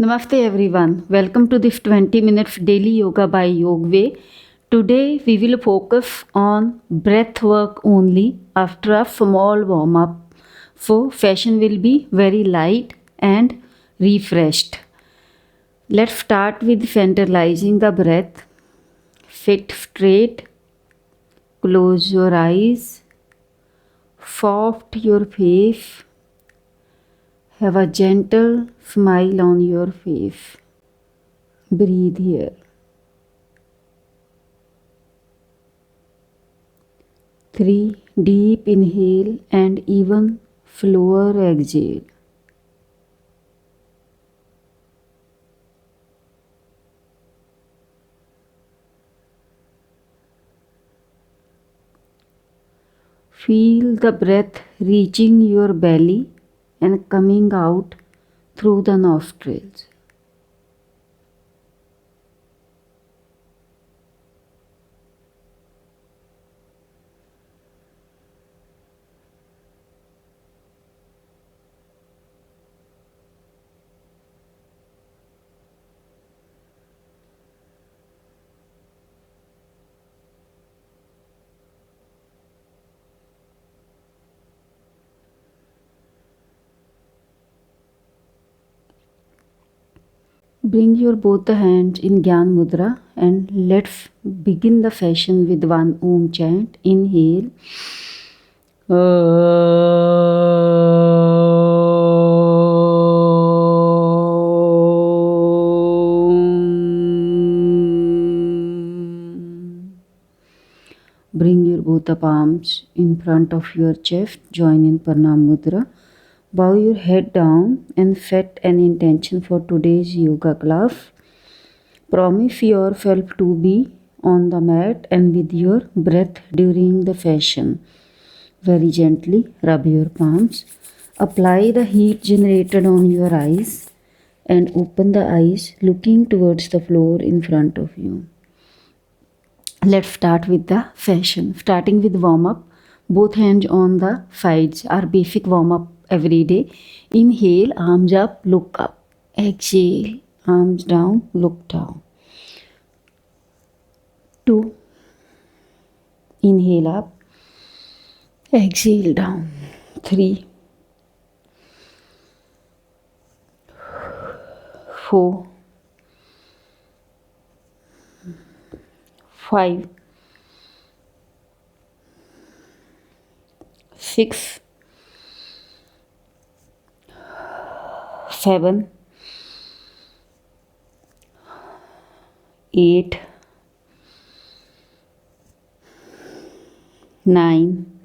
Namaste everyone. Welcome to this 20 minutes daily yoga by Yogway. Today we will focus on breath work only after a small warm up. So session will be very light and refreshed. Let's start with centralizing the breath. Sit straight. Close your eyes. Soft your face. Have a gentle smile on your face. Breathe here. 3. Deep inhale and even slower exhale. Feel the breath reaching your belly and coming out through the nostrils. Bring your both the hands in Gyan Mudra and let's begin the session with one Om chant. Inhale. Bring your both the palms in front of your chest. Join in Pranam Mudra. Bow your head down and set an intention for today's yoga class. Promise yourself to be on the mat and with your breath during the session. Very gently rub your palms. Apply the heat generated on your eyes and open the eyes looking towards the floor in front of you. Let's start with the session. Starting with warm up. Both hands on the sides are basic warm up every day. Inhale, arms up, look up. Exhale, arms down, look down. 2. Inhale up. Exhale down. 3. 4. 5. 6. 7. 8. 9.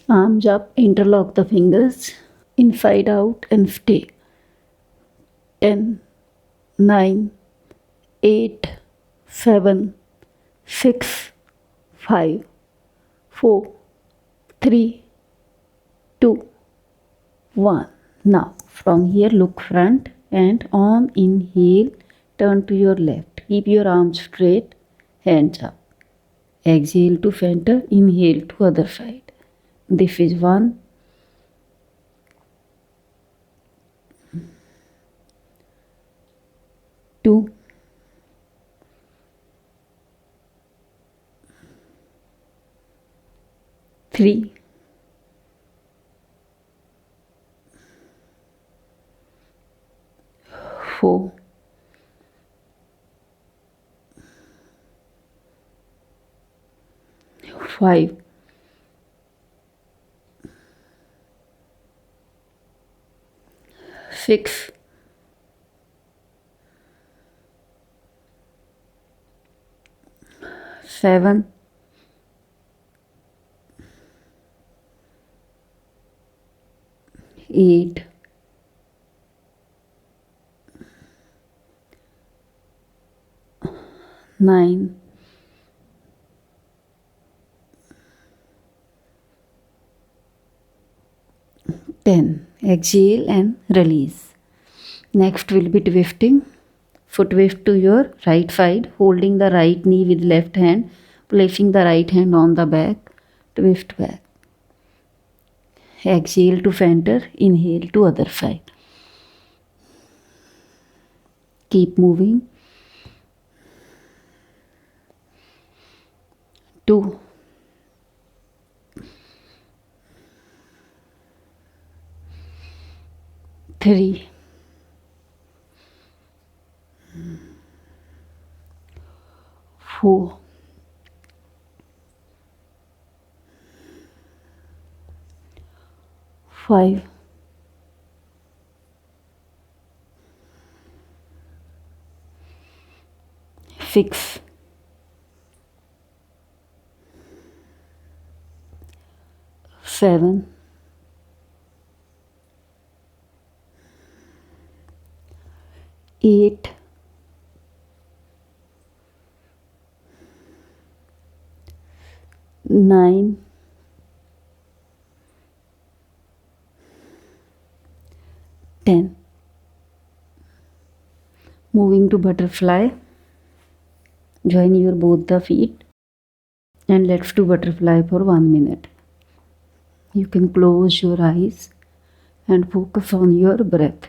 Arms up, interlock the fingers inside out and stay. 10. 9. 8. 7. 6. 5. 4. 3. 2. 1. Now from here look front and on inhale turn to your left. Keep your arms straight, hands up. Exhale to center, inhale to other side. This is 1. 2. 3. 4. 5. 6. 7. 8. 9. 10. Exhale and release. Next will be twisting. Foot twist to your right side, holding the right knee with left hand, placing the right hand on the back, twist back. Exhale to center, inhale to other side. Keep moving. 2, 3, 4, 5, 6, 7, 8, 9, 10. Moving to butterfly. Join your both the feet and let's do butterfly for 1 minute. You can close your eyes and focus on your breath.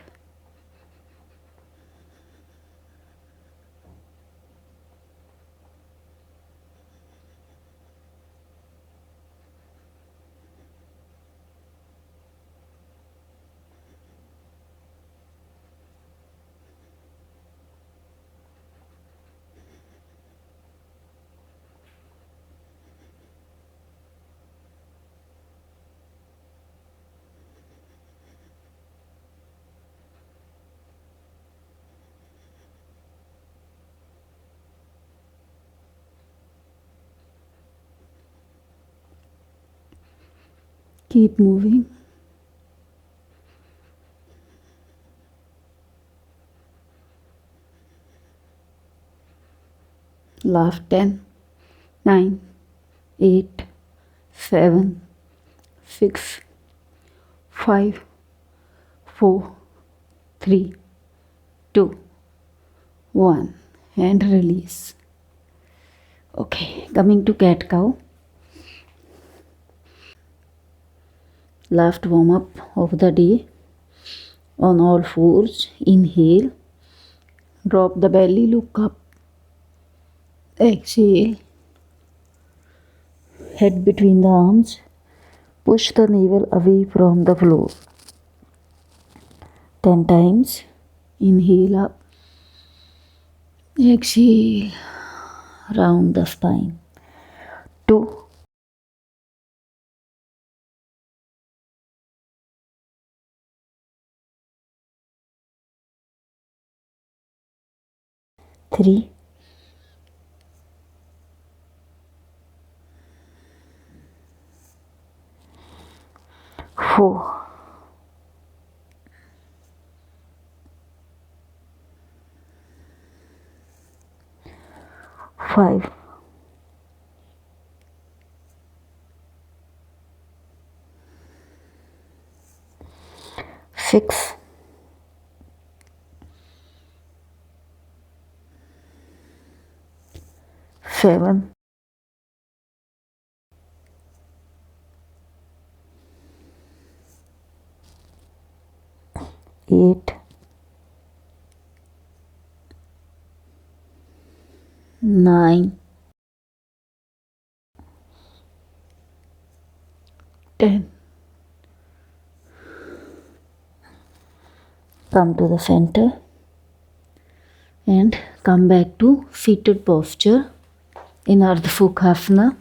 Keep moving. Last 10, 9, 8, 7, 6, 5, 4, 3, 2, 1 and release. Okay, coming to cat cow. Last warm up of the day. On all fours, inhale, drop the belly, look up, exhale, head between the arms, push the navel away from the floor. 10 times. Inhale up, exhale, round the spine. 2, 3, 4, 5, 6, 7, 8, 9, 10. Come to the center and come back to seated posture in Ardha Fukhasana.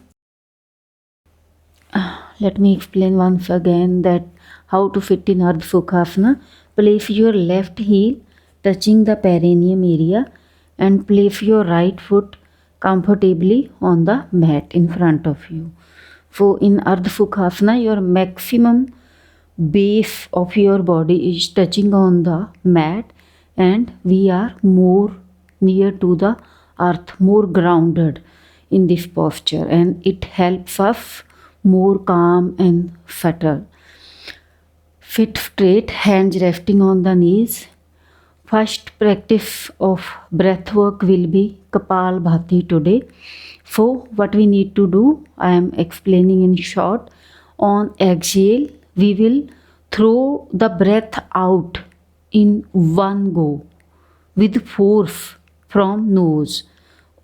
Let me explain once again that how to fit in Ardha Fukhasana. Place your left heel touching the perineum area and place your right foot comfortably on the mat in front of you. So in Ardha Fukhasana, your maximum base of your body is touching on the mat and we are more near to the earth, more grounded in this posture, and it helps us more calm and subtle. Sit straight, hands resting on the knees. First practice of breath work will be Kapalbhati today. So what we need to do, I am explaining in short. On exhale, we will throw the breath out in one go. with force from nose.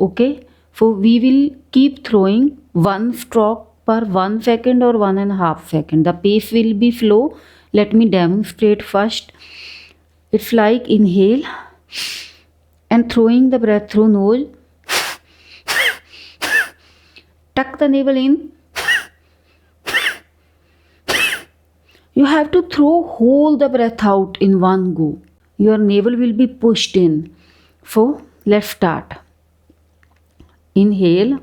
Okay, so we will keep throwing one stroke per 1 second or 1.5 seconds. The pace will be slow. Let me demonstrate first. It's like inhale and throwing the breath through nose. Tuck the navel in. You have to throw whole the breath out in one go. Your navel will be pushed in. So let's start. Inhale,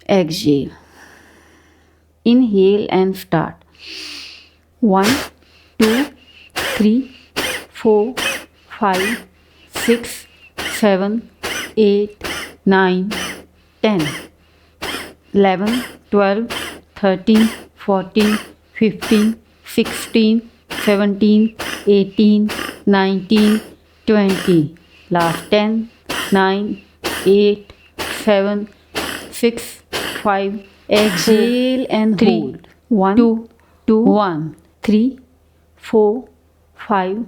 exhale. Inhale and start. 1, 2, 3, 4, 5, 6, 7, 8, 9, 10, 11, 12, 13, 14, 15, 16, 17, 18, 19, 20. Last 10, 9, 8, 7, 6, 5, exhale and 3, hold. 1, 2, 1, 3, 4, 5,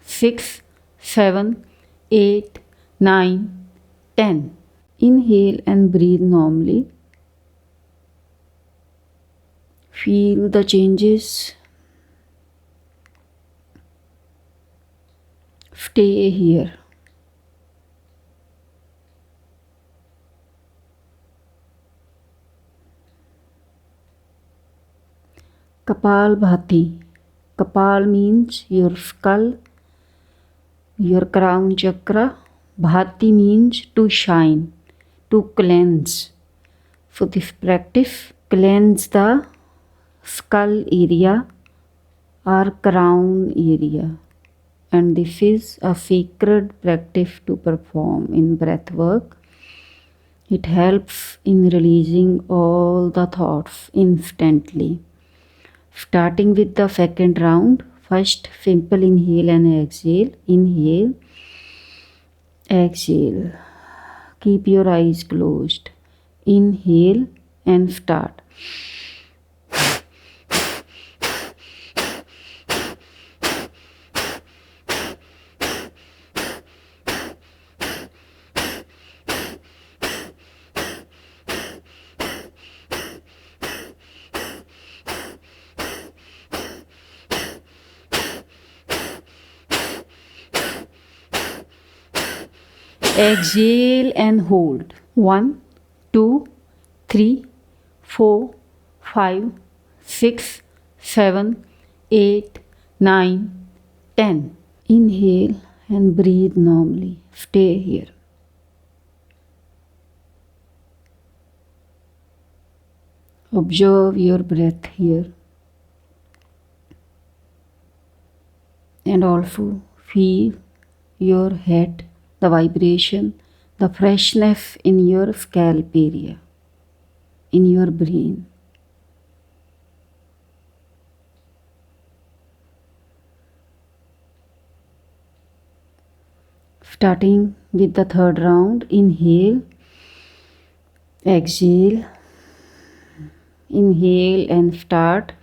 6, 7, 8, 9, 10. Inhale and breathe normally. Feel the changes. Stay here. Kapalbhati. Kapal means your skull, your crown chakra. Bhati means to shine, to cleanse. So this practice cleanse the skull area or crown area. And this is a sacred practice to perform in breath work. It helps in releasing all the thoughts instantly. Starting with the second round, first simple inhale and exhale. Inhale, exhale. Keep your eyes closed. Inhale and start. Exhale and hold. 1, 2, 3, 4, 5, 6, 7, 8, 9, 10. Inhale and breathe normally. Stay here. Observe your breath here. And also feel your head, the vibration, the freshness in your scalp area, in your brain. Starting with the third round, inhale, exhale, inhale and start.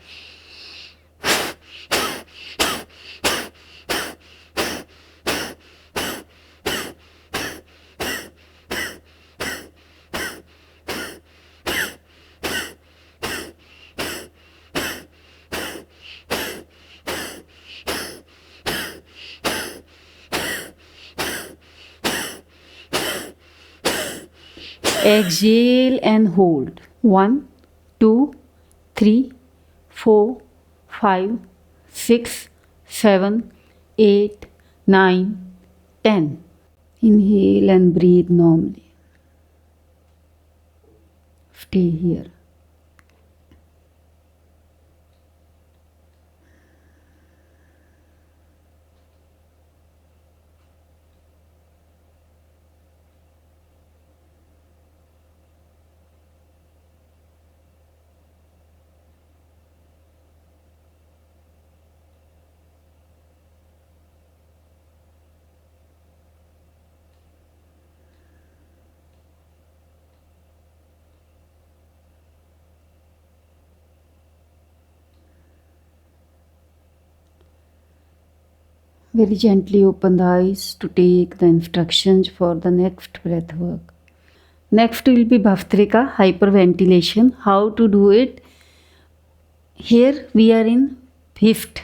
Exhale and hold. 1, 2, 3, 4, 5, 6, 7, 8, 9, 10. Inhale and breathe normally. Stay here. Very gently open the eyes to take the instructions for the next breath work. Next will be Bhastrika, hyperventilation. How to do it? Here we are in fifth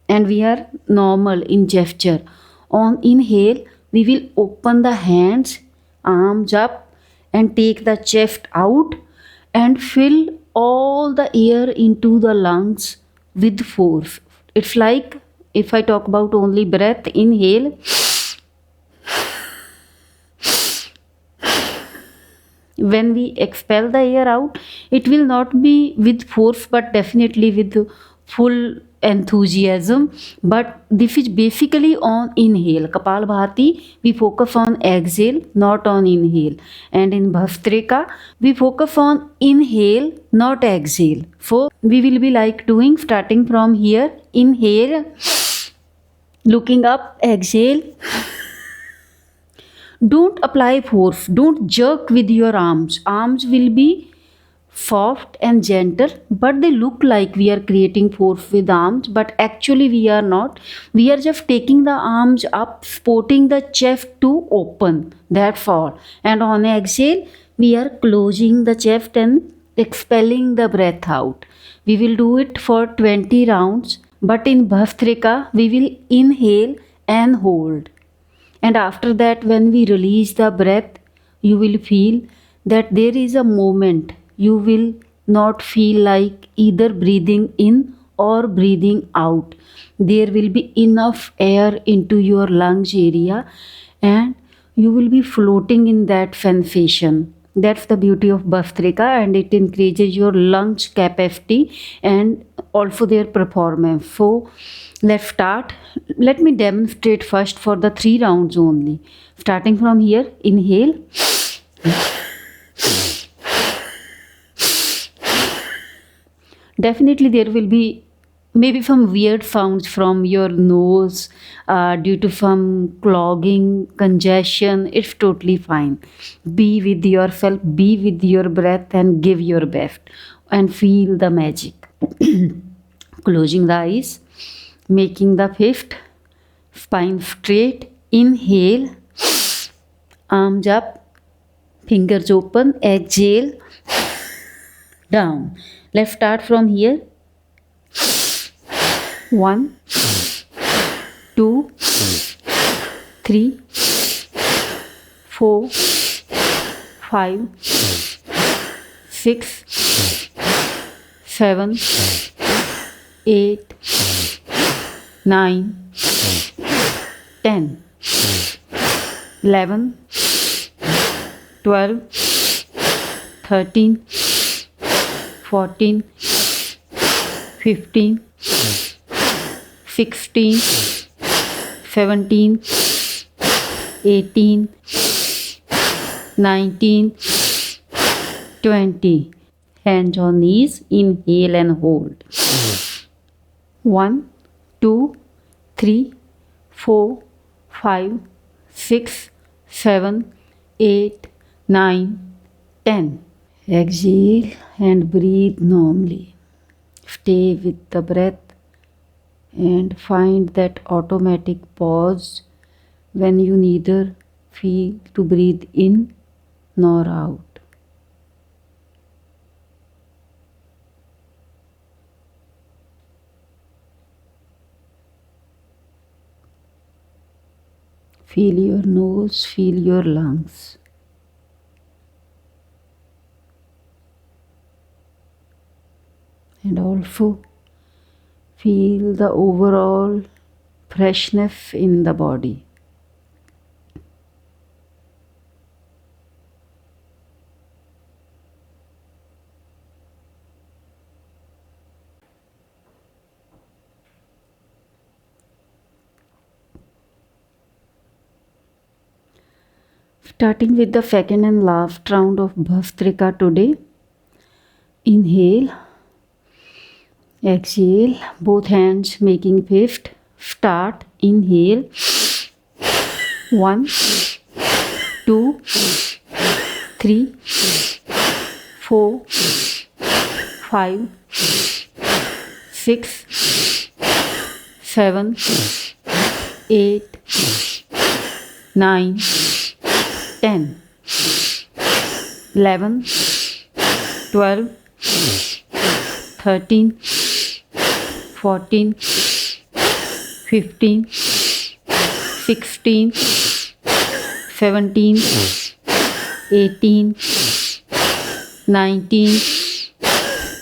and we are normal in gesture. On inhale, we will open the hands, arms up and take the chest out and fill all the air into the lungs with force. It's like if I talk about only breath, inhale. When we expel the air out, it will not be with force but definitely with full enthusiasm. But this is basically on inhale. Kapalbhati, we focus on exhale, not on inhale. And in Bhastrika, we focus on inhale, not exhale. So we will be like doing starting from here. Inhale, looking up, exhale. Don't apply force, don't jerk with your arms will be soft and gentle, but they look like we are creating force with arms, but actually we are not. We are just taking the arms up, supporting the chest to open, that's all. And on exhale we are closing the chest and expelling the breath out. We will do it for 20 rounds, but in Bhastrika we will inhale and hold. And after that, when we release the breath, you will feel that there is a moment you will not feel like either breathing in or breathing out. There will be enough air into your lungs area and you will be floating in that sensation. That's the beauty of Bhastrika, and it increases your lungs capacity and also their performance. So let's start. Let me demonstrate first for the 3 rounds only. Starting from here, inhale. Definitely there will be maybe some weird sounds from your nose due to some clogging, congestion. It's totally fine. Be with yourself, be with your breath and give your best and feel the magic. Closing the eyes, making the fist, spine straight. Inhale, arms up, fingers open, exhale, down. Let's start from here. 1, 2, 3, 4, 5, 6, 7, 8, 9, 10, 11, 12, 13, 14, 15, 16, 17, 18, 19, 20. Hands on knees, inhale and hold. 1, 2, 3, 4, 5, 6, 7, 8, 9, 10. Exhale and breathe normally. Stay with the breath and find that automatic pause when you neither feel to breathe in nor out. Feel your nose, feel your lungs. And also feel the overall freshness in the body. Starting with the second and last round of Bhastrika today. Inhale, exhale, both hands making fist. Start, inhale. 1, 2, 3, 4, 5, 6, 7, 8, 9, 10, 11, 12, 13, 14, 15, 16, 17, 18, 19,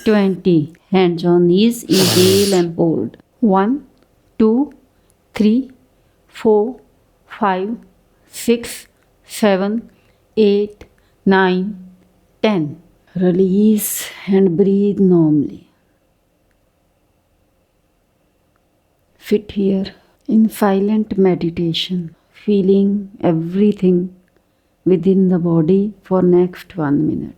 20. Hands on knees, inhale and hold. 1, 2, 3, 4, 5, 6, 7, 8, 9, 10. Release and breathe normally. Sit here in silent meditation, feeling everything within the body for next 1 minute.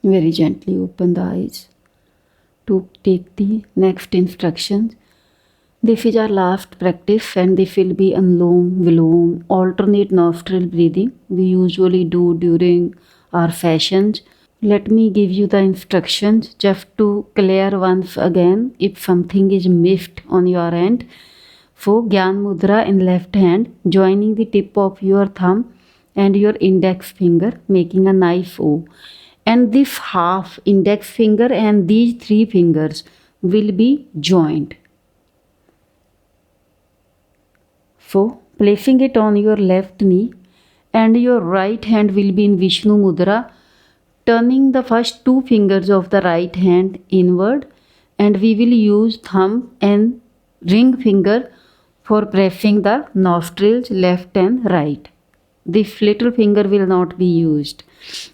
Very gently open the eyes to take the next instructions. This is our last practice and this will be Anulom Vilom, alternate nostril breathing. We usually do during our sessions. Let me give you the instructions just to clear once again if something is missed on your end. So Gyan Mudra in left hand, joining the tip of your thumb and your index finger, making a nice O. And this half index finger and these 3 fingers will be joined. So placing it on your left knee and your right hand will be in Vishnu Mudra, turning the first 2 fingers of the right hand inward, and we will use thumb and ring finger for pressing the nostrils left and right. This little finger will not be used.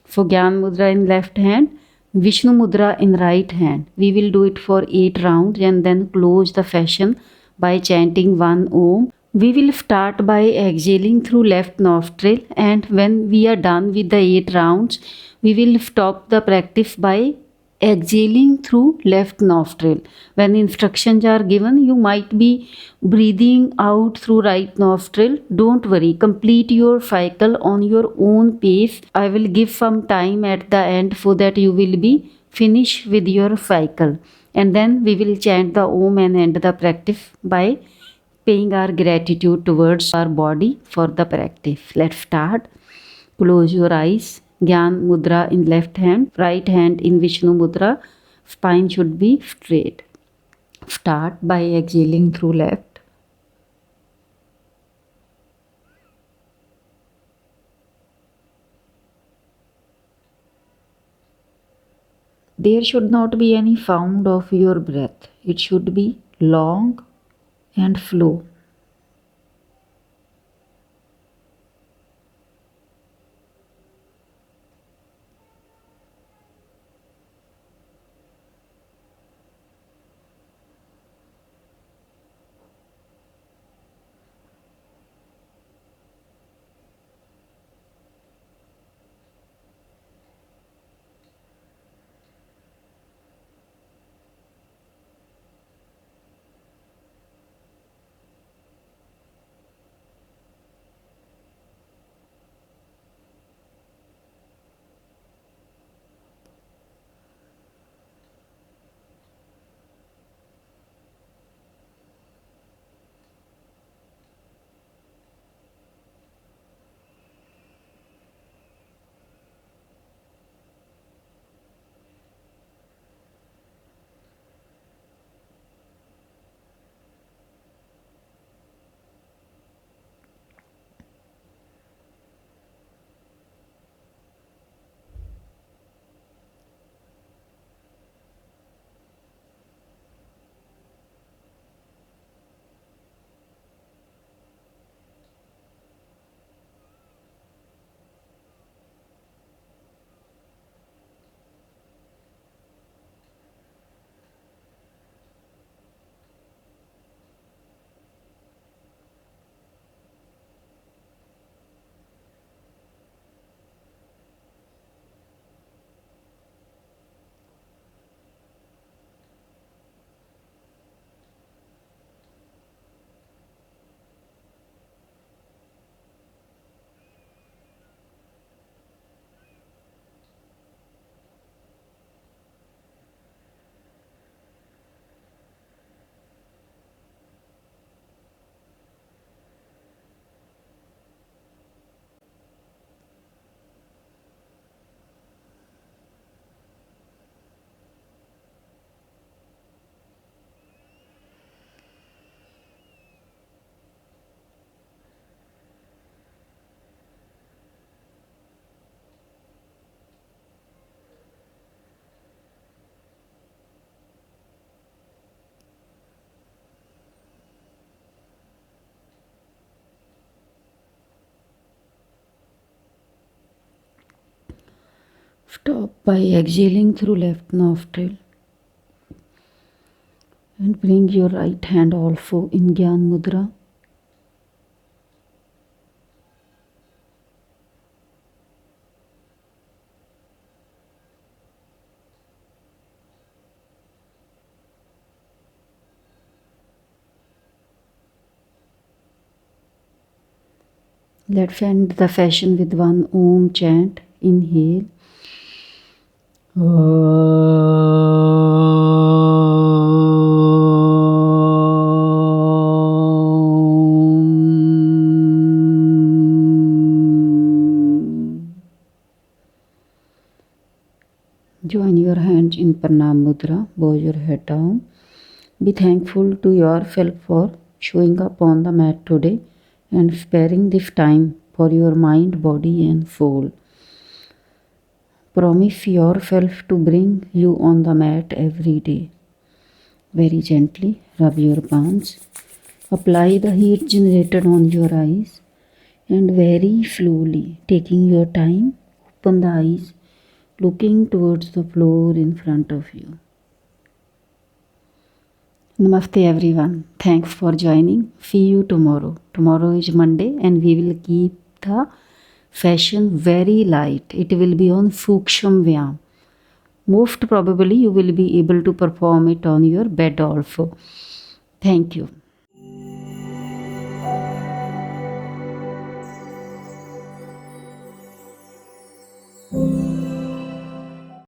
So Gyan Mudra in left hand, Vishnu Mudra in right hand. We will do it for 8 rounds and then close the session by chanting 1 Om. We will start by exhaling through left nostril, and when we are done with the 8 rounds, we will stop the practice by exhaling through left nostril. When instructions are given, you might be breathing out through right nostril. Don't worry, complete your cycle on your own pace. I will give some time at the end so that you will be finished with your cycle. And then we will chant the Om and end the practice by paying our gratitude towards our body for the practice. Let's start. Close your eyes. Gyan Mudra in left hand, right hand in Vishnu Mudra. Spine should be straight. Start by exhaling through left. There should not be any sound of your breath. It should be long and slow. Stop by exhaling through left nostril and bring your right hand also in Gyan Mudra. Let's end the session with one Om chant. Inhale. Join your hands in Pranam Mudra. Bow your head down. Be thankful to yourself for showing up on the mat today and sparing this time for your mind, body and soul. Promise yourself to bring you on the mat every day. Very gently rub your palms. Apply the heat generated on your eyes and very slowly, taking your time, open the eyes, looking towards the floor in front of you. Namaste everyone. Thanks for joining. See you tomorrow. Tomorrow is Monday and we will keep the session very light. It will be on Suksham Vyam. Most probably you will be able to perform it on your bed also. Thank you.